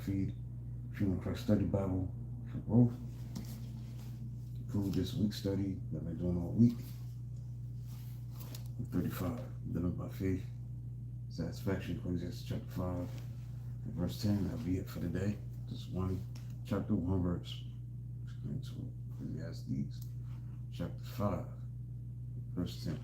feed, Freedom Christ Study Bible for growth. Include this week's study that I've been doing all week. 35, living by faith, satisfaction, Ecclesiastes chapter 5, and verse 10. That'll be it for today. Just one chapter, one verse. Into Ecclesiastes chapter 5, verse 10.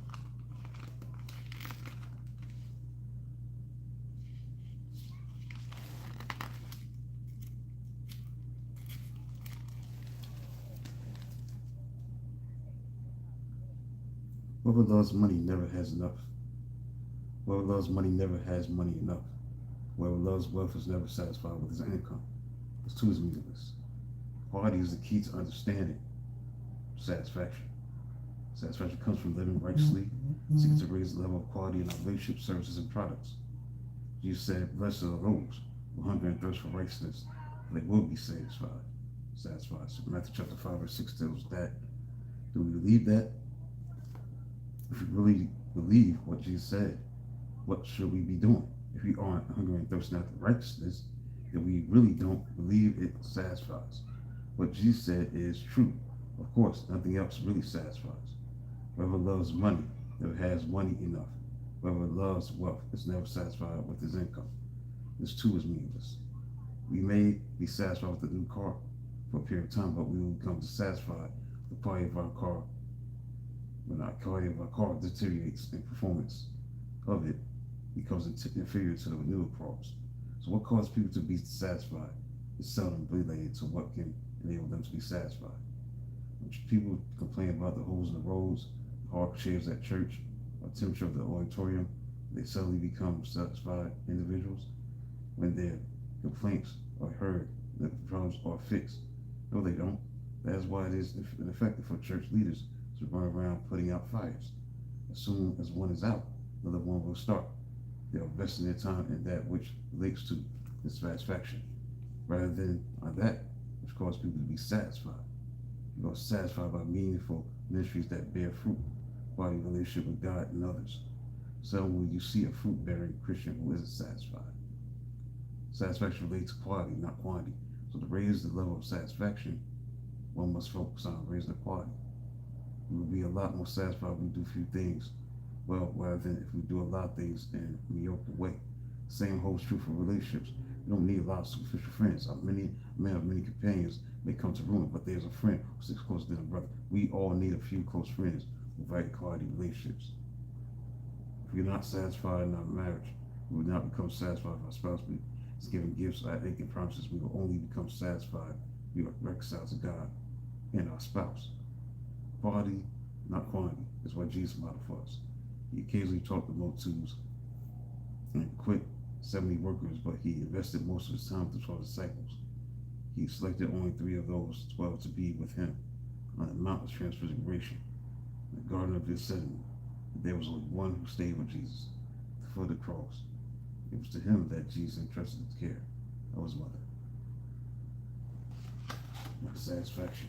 Whoever loves money never has enough. Whoever loves money never has money enough. Whoever loves wealth is never satisfied with his income. This too is meaningless. Quality is the key to understanding satisfaction. Satisfaction comes from living righteously, seeking to raise the level of quality in our relationships, services, and products. Jesus said, "Blessed are those who hunger and thirst for righteousness, for they will be satisfied." So Matthew chapter 5, verse 6 tells us that. Do we believe that? If we really believe what Jesus said, what should we be doing? If we aren't hungering and thirsting after righteousness, then we really don't believe it satisfies. What Jesus said is true. Of course, nothing else really satisfies. Whoever loves money never has money enough. Whoever loves wealth is never satisfied with his income. This too is meaningless. We may be satisfied with a new car for a period of time, but we will become dissatisfied with the quality of our car when our quality of our car deteriorates and performance of it becomes inferior to the newer cars. So what causes people to be satisfied is seldom related to what can enable them to be satisfied. When people complain about the holes in the roads, hard chairs at church, or temperature of the auditorium, they suddenly become satisfied individuals. When their complaints are heard, the problems are fixed. No, they don't. That is why it is ineffective for church leaders to run around putting out fires. As soon as one is out, another one will start. They are investing their time in that which relates to dissatisfaction, rather than on that which causes people to be satisfied. You are satisfied by meaningful ministries that bear fruit, by your relationship with God and others. Seldom will you see a fruit-bearing Christian who isn't satisfied. Satisfaction relates to quality, not quantity. So to raise the level of satisfaction, one must focus on raising the quality. We will be a lot more satisfied if we do few things well, rather than if we do a lot of things in a mediocre way. The same holds true for relationships. You don't need a lot of superficial friends. Many men of many companions may come to ruin, but there's a friend who sticks closer than a brother. We all need a few close friends who provide quality relationships. If we're not satisfied in our marriage, we will not become satisfied if our spouse is giving gifts, aching promises. We will only become satisfied if we are reconciled to God and our spouse. Quality, not quantity, is what Jesus modeled for us. He occasionally taught the multitudes and quit 70 workers, but he invested most of his time to 12 disciples. He selected only 3 of those 12 to be with him on the Mount of Transfiguration, in the Garden of Gethsemane. There was only one who stayed with Jesus at the foot of the cross. It was to him that Jesus entrusted the care of his mother. Not satisfaction.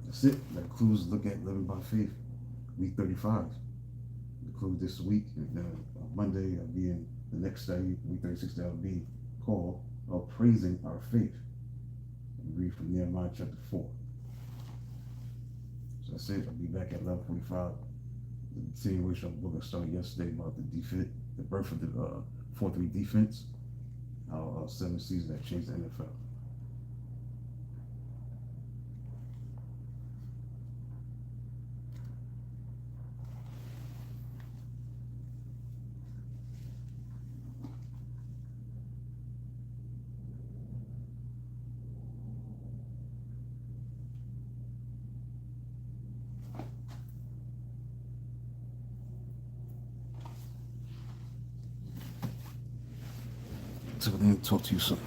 That's it. That concludes a look at Living by Faith, week 35. Include this week, and on Monday I'll be in the next study, week 36. That will be called Praising Our Faith. We read from Nehemiah chapter 4. So that's it. I'll be back at 11:45. The continuation of the book I started yesterday about the birth of the 4-3 defense, how 7 seasons that changed the NFL. So then, talk to you soon.